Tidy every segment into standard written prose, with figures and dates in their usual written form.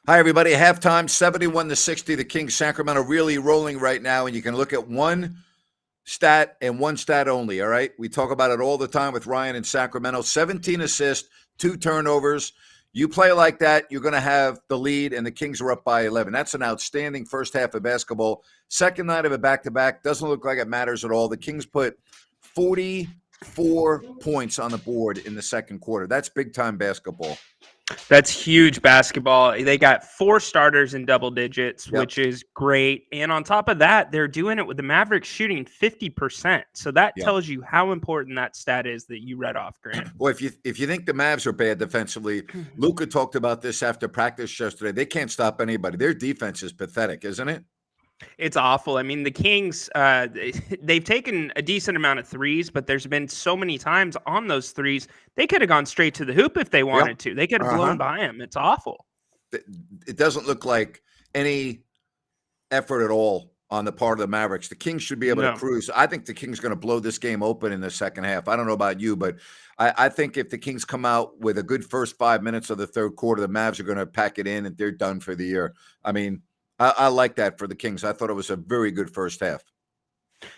Hi, everybody. Halftime, 71-60. The Kings Sacramento really rolling right now, and you can look at one stat and one stat only, all right? We talk about it all the time with Ryan in Sacramento. 17 assists, 2 turnovers. You play like that, you're going to have the lead, and the Kings are up by 11. That's an outstanding first half of basketball. Second night of a back-to-back. Doesn't look like it matters at all. The Kings put 44 points on the board in the second quarter. That's big-time basketball. That's huge basketball. They got 4 starters in double digits, Yep. which is great. And on top of that, they're doing it with the Mavericks shooting 50%. So that tells you how important that stat is that you read off, Grant. Well, if you think the Mavs are bad defensively, Luka talked about this after practice yesterday. They can't stop anybody. Their defense is pathetic, isn't it? It's awful. I mean, the Kings, they've taken a decent amount of threes, but there's been so many times on those threes, they could have gone straight to the hoop if they wanted to. They could have blown by them. It's awful. It doesn't look like any effort at all on the part of the Mavericks. The Kings should be able to cruise. I think the Kings are going to blow this game open in the second half. I don't know about you, but I think if the Kings come out with a good first 5 minutes of the third quarter, the Mavs are going to pack it in and they're done for the year. I mean, I like that for the Kings. I thought it was a very good first half.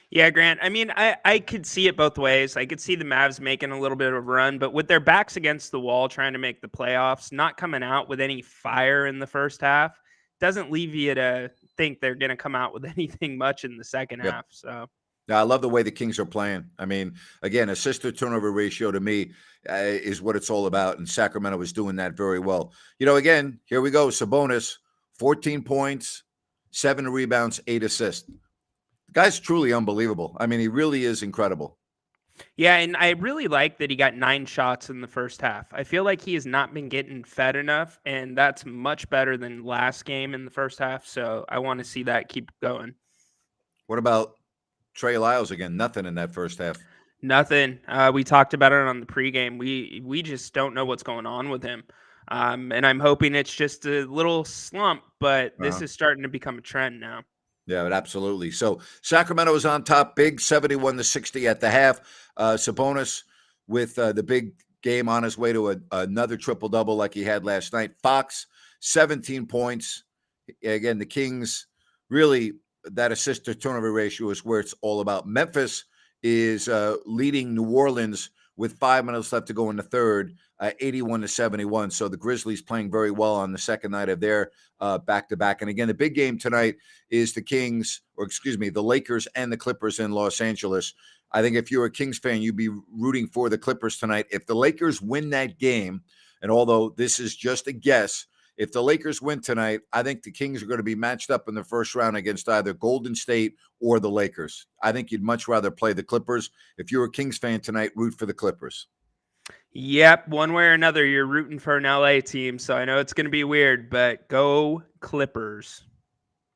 Yeah, Grant. I mean, I could see it both ways. I could see the Mavs making a little bit of a run, but with their backs against the wall trying to make the playoffs, not coming out with any fire in the first half, doesn't leave you to think they're going to come out with anything much in the second half. So, yeah, I love the way the Kings are playing. I mean, again, assist to turnover ratio to me is what it's all about, and Sacramento is doing that very well. You know, again, here we go. Sabonis, 14 points, 7 rebounds, 8 assists. The guy's truly unbelievable. I mean, he really is incredible. Yeah, and I really like that he got 9 shots in the first half. I feel like he has not been getting fed enough, and that's much better than last game in the first half. So I want to see that keep going. What about Trey Lyles again? Nothing in that first half. Nothing. We talked about it on the pregame. We just don't know what's going on with him. And I'm hoping it's just a little slump, but this is starting to become a trend now. Yeah, absolutely. So Sacramento is on top, big 71-60 at the half. Sabonis with the big game on his way to another triple-double like he had last night. Fox, 17 points. Again, the Kings, really, that assist-to-turnover ratio is where it's all about. Memphis is leading New Orleans with 5 minutes left to go in the third, 81-71. So the Grizzlies playing very well on the second night of their back-to-back. And again, the big game tonight is the Lakers and the Clippers in Los Angeles. I think if you're a Kings fan, you'd be rooting for the Clippers tonight. If the Lakers win that game, and although this is just a guess, if the Lakers win tonight, I think the Kings are going to be matched up in the first round against either Golden State or the Lakers. I think you'd much rather play the Clippers. If you're a Kings fan tonight, root for the Clippers. Yep, one way or another, you're rooting for an LA team, so I know it's going to be weird, but go Clippers.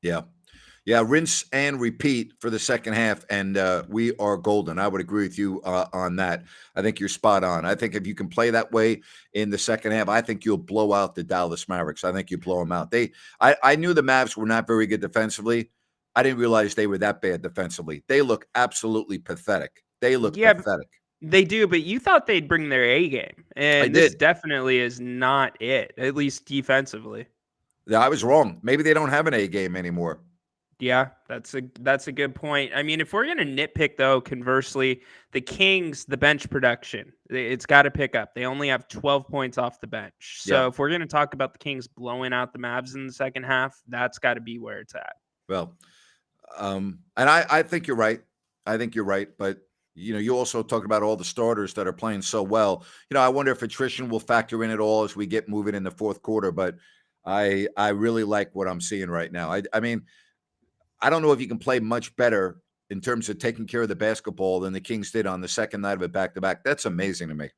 Yeah, rinse and repeat for the second half, and we are golden. I would agree with you on that. I think you're spot on. I think if you can play that way in the second half, I think you'll blow out the Dallas Mavericks. I think you blow them out. I knew the Mavs were not very good defensively. I didn't realize they were that bad defensively. They look absolutely pathetic. They look pathetic. They do, but you thought they'd bring their A game, and this definitely is not it, at least defensively. Yeah, I was wrong. Maybe they don't have an A game anymore. Yeah, that's a good point. I mean, if we're going to nitpick, though, conversely, the Kings, the bench production, it's got to pick up. They only have 12 points off the bench. So if we're going to talk about the Kings blowing out the Mavs in the second half, that's got to be where it's at. Well, and I think you're right. I think you're right. But, you also talk about all the starters that are playing so well. I wonder if attrition will factor in at all as we get moving in the fourth quarter. But I really like what I'm seeing right now. I mean, I don't know if you can play much better in terms of taking care of the basketball than the Kings did on the second night of a back-to-back. That's amazing to me.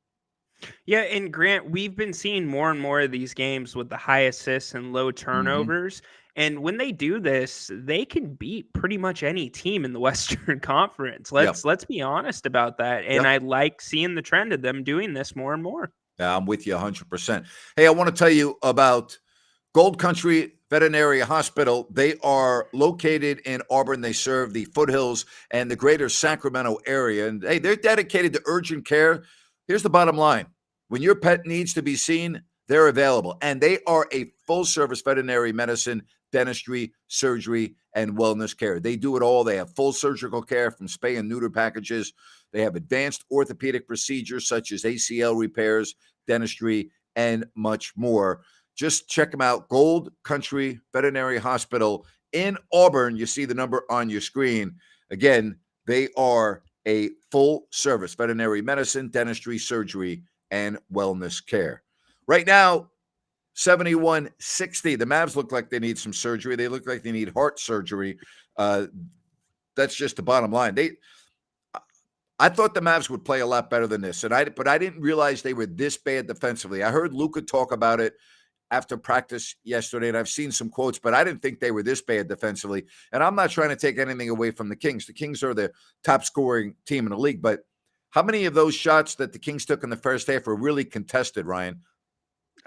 Yeah, and Grant, we've been seeing more and more of these games with the high assists and low turnovers. And when they do this, they can beat pretty much any team in the Western Conference. Let's be honest about that. And I like seeing the trend of them doing this more and more. Yeah, I'm with you 100%. Hey, I want to tell you about Gold Country Veterinary Hospital. They are located in Auburn. They serve the foothills and the greater Sacramento area. And hey, they're dedicated to urgent care. Here's the bottom line. When your pet needs to be seen, they're available. And they are a full-service veterinary medicine, dentistry, surgery, and wellness care. They do it all. They have full surgical care from spay and neuter packages. They have advanced orthopedic procedures such as ACL repairs, dentistry, and much more. Just check them out. Gold Country Veterinary Hospital in Auburn. You see the number on your screen. Again, they are a full-service veterinary medicine, dentistry, surgery, and wellness care. Right now, 71-60. The Mavs look like they need some surgery. They look like they need heart surgery. That's just the bottom line. I thought the Mavs would play a lot better than this, but I didn't realize they were this bad defensively. I heard Luka talk about it after practice yesterday, and I've seen some quotes, but I didn't think they were this bad defensively. And I'm not trying to take anything away from the Kings. The Kings are the top scoring team in the league, but how many of those shots that the Kings took in the first half were really contested, Ryan?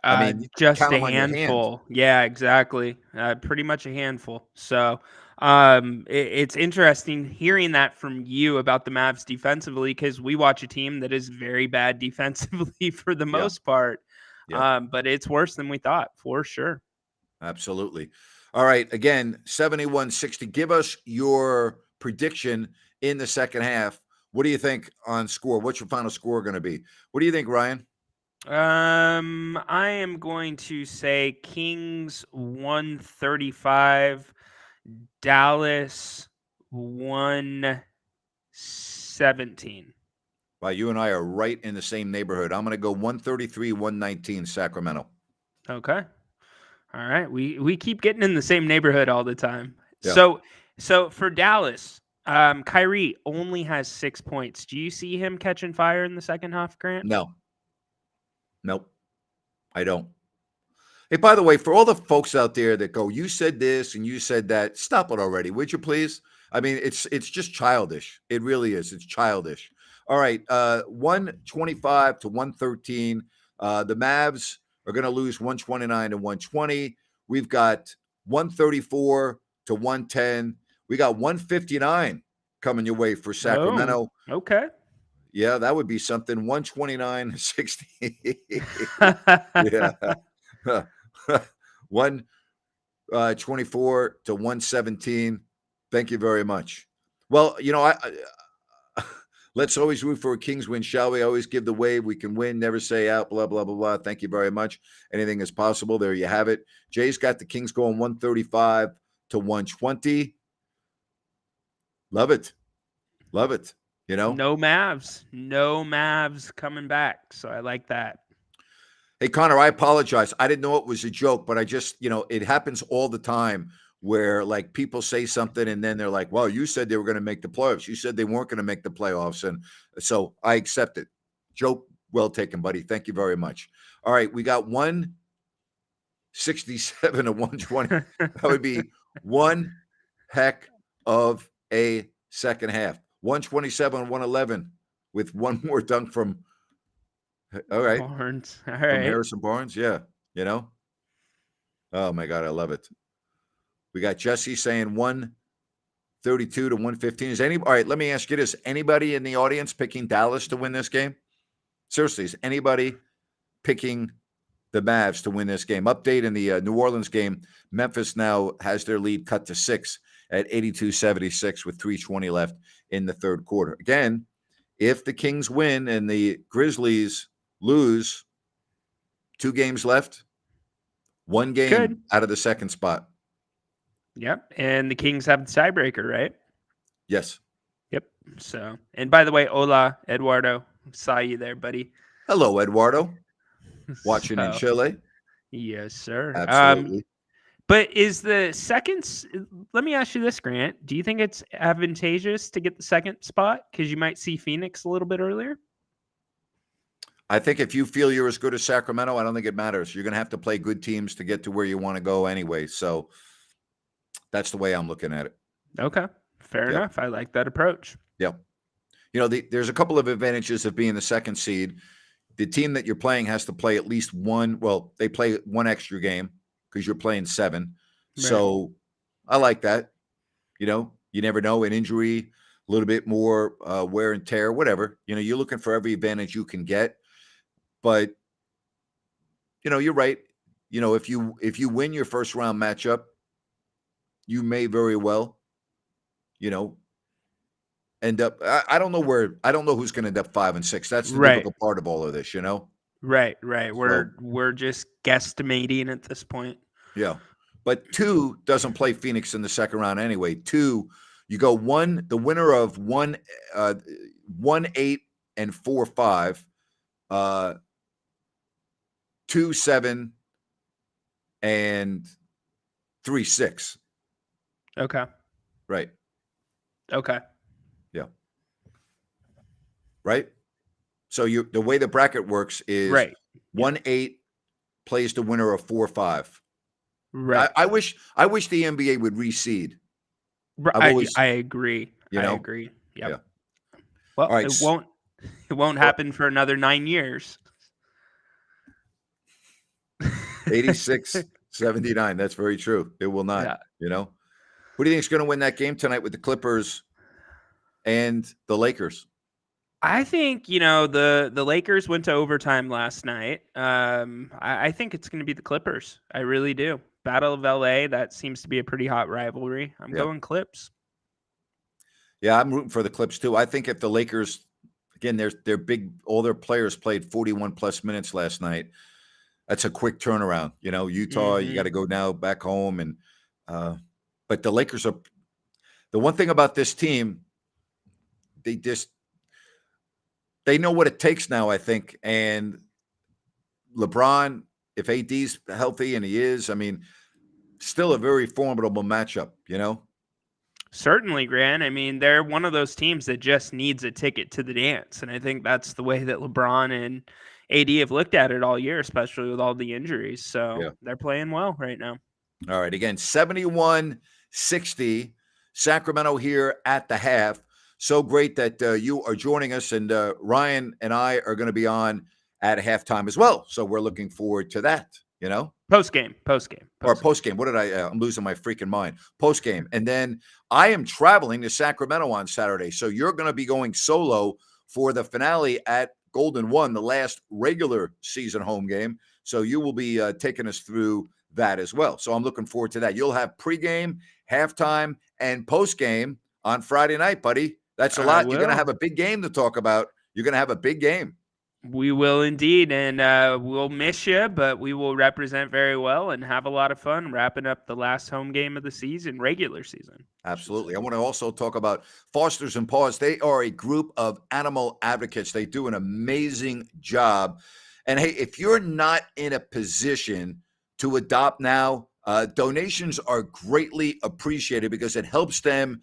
I mean, Just count a them on your hand. handful. Yeah, exactly. Pretty much a handful. So it's interesting hearing that from you about the Mavs defensively, because we watch a team that is very bad defensively for the Yeah. most part. Yeah. But it's worse than we thought, for sure. Absolutely. All right. Again, 71-60. Give us your prediction in the second half. What do you think on score? What's your final score going to be? What do you think, Ryan? I am going to say Kings 135, Dallas 117. Well, you and I are right in the same neighborhood. I'm going to go 133-119 Sacramento. Okay. All right. We keep getting in the same neighborhood all the time. Yeah. So for Dallas, Kyrie only has 6 points. Do you see him catching fire in the second half, Grant? No. Nope. I don't. Hey, by the way, for all the folks out there that go, you said this and you said that, stop it already, would you please? I mean, it's just childish. It really is. It's childish. All right, 125-113. The Mavs are going to lose 129-120. We've got 134-110. We got 159 coming your way for Sacramento. Oh, okay. Yeah, that would be something. 129-60. Yeah. 124-117. Thank you very much. Well, I let's always root for a Kings win, shall we? Always give the wave. We can win, never say out, blah, blah, blah, blah. Thank you very much. Anything is possible. There you have it. Jay's got the Kings going 135-120. Love it. Love it. No Mavs coming back. So I like that. Hey, Connor, I apologize. I didn't know it was a joke, but I just, it happens all the time where like people say something and then they're like, well, you said they were going to make the playoffs. You said they weren't going to make the playoffs. And so I accept it. Joke well taken, buddy. Thank you very much. All right. We got 167-120. That would be one heck of a second half. 127-111 with one more dunk from Barnes. All from right. Harrison Barnes. Yeah. Oh my God. I love it. We got Jesse saying 132-115. All right. Let me ask you this. Anybody in the audience picking Dallas to win this game? Seriously, is anybody picking the Mavs to win this game? Update in the New Orleans game. Memphis now has their lead cut to 6 at 82-76 with 3:20 left in the third quarter. Again, if the Kings win and the Grizzlies lose, 2 games left, 1 game out of the second spot. Yep. And the Kings have the tiebreaker, right? Yes. Yep. So, and by the way, hola, Eduardo. Saw you there, buddy. Hello, Eduardo. Watching in Chile. Yes, sir. Absolutely. But is the second? Let me ask you this, Grant. Do you think it's advantageous to get the second spot because you might see Phoenix a little bit earlier? I think if you feel you're as good as Sacramento, I don't think it matters. You're going to have to play good teams to get to where you want to go anyway. So that's the way I'm looking at it. Okay. Fair enough. I like that approach. Yeah. There's a couple of advantages of being the second seed. The team that you're playing has to play at least one. Well, they play one extra game because you're playing 7. Right. So I like that. You never know, an injury, a little bit more wear and tear, whatever. You're looking for every advantage you can get. But, you're right. if you win your first round matchup, you may very well, end up. I don't know who's going to end up 5-6. That's the Right. difficult part of all of this, Right. So, We're just guesstimating at this point. yeah. But 2 doesn't play Phoenix in the second round anyway. 2, you go the winner of 1-8 and 4-5, 2-7 and 3-6. Okay. Right. Okay. Yeah. Right. So the way the bracket works is Right. 1-8 plays the winner of 4-5. Right. I wish the NBA would reseed. I've I always, agree. I agree. Yep. Yeah. Well, All right. it won't happen for another 9 years. 86-79. That's very true. It will not. Yeah. Who do you think is going to win that game tonight with the Clippers and the Lakers? I think, the Lakers went to overtime last night. I think it's going to be the Clippers. I really do. Battle of LA, that seems to be a pretty hot rivalry. I'm going Clips. Yeah, I'm rooting for the Clips too. I think if the Lakers, again, they're big, all their players played 41 plus minutes last night. That's a quick turnaround. Utah, you got to go now back home. And but the Lakers are the one thing about this team, they know what it takes now, I think. And LeBron, if AD's healthy, and he is, still a very formidable matchup, Certainly, Grant. I mean, they're one of those teams that just needs a ticket to the dance. And I think that's the way that LeBron and AD have looked at it all year, especially with all the injuries. So they're playing well right now. All right. Again, 71-60, Sacramento here at the half. So great that you are joining us. And Ryan and I are going to be on at halftime as well. So we're looking forward to that, Post game. Or post game. What did I'm losing my freaking mind. Post game. And then I am traveling to Sacramento on Saturday. So you're going to be going solo for the finale at Golden 1, the last regular season home game. So you will be taking us through that as well. So I'm looking forward to that. You'll have pregame, halftime, and postgame on Friday night, buddy. That's a lot. You're going to have a big game to talk about. You're going to have a big game. We will indeed, and we'll miss you, but we will represent very well and have a lot of fun wrapping up the last home game of the season, regular season. Absolutely. I want to also talk about Fosters and Paws. They are a group of animal advocates. They do an amazing job. And hey, if you're not in a position to adopt now, donations are greatly appreciated because it helps them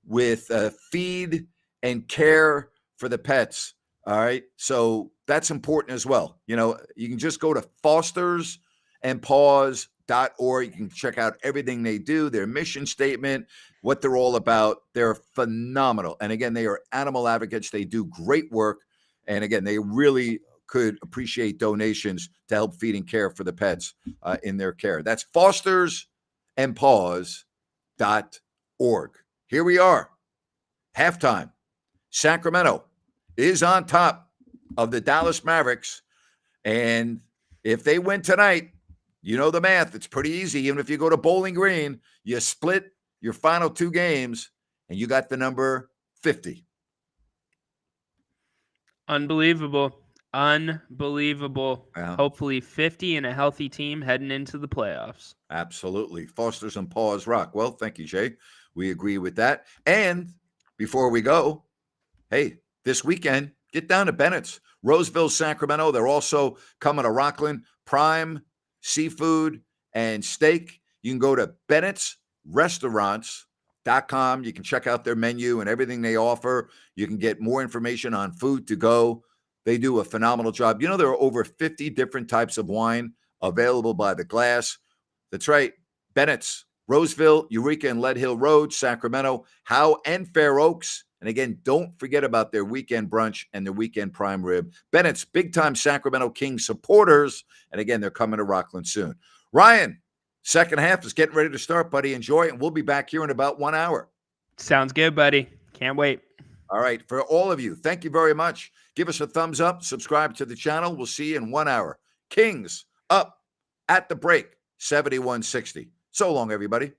with feed and care for the pets. All right. So that's important as well. You can just go to fostersandpaws.org. You can check out everything they do, their mission statement, what they're all about. They're phenomenal. And again, they are animal advocates. They do great work. And again, they really could appreciate donations to help feed and care for the pets in their care. That's fostersandpaws.org. Here we are. Halftime. Sacramento is on top of the Dallas Mavericks. And if they win tonight, you know the math. It's pretty easy. Even if you go to Bowling Green, you split your final 2 games and you got the number 50. Unbelievable. Hopefully 50 and a healthy team heading into the playoffs. Absolutely. Fosters and Paws rock. Well, thank you, Jay. We agree with that. And before we go, hey, this weekend, get down to Bennett's, Roseville, Sacramento. They're also coming to Rockland. Prime seafood and steak. You can go to Bennett'sRestaurants.com. You can check out their menu and everything they offer. You can get more information on food to go. They do a phenomenal job. There are over 50 different types of wine available by the glass. That's right. Bennett's, Roseville, Eureka, and Lead Hill Road, Sacramento, Howe, and Fair Oaks. And again, don't forget about their weekend brunch and their weekend prime rib. Bennett's, big-time Sacramento Kings supporters. And again, they're coming to Rockland soon. Ryan, second half is getting ready to start, buddy. Enjoy it. And we'll be back here in about 1 hour. Sounds good, buddy. Can't wait. All right. For all of you, thank you very much. Give us a thumbs up. Subscribe to the channel. We'll see you in 1 hour. Kings up. at the break, 71-60. So long, everybody.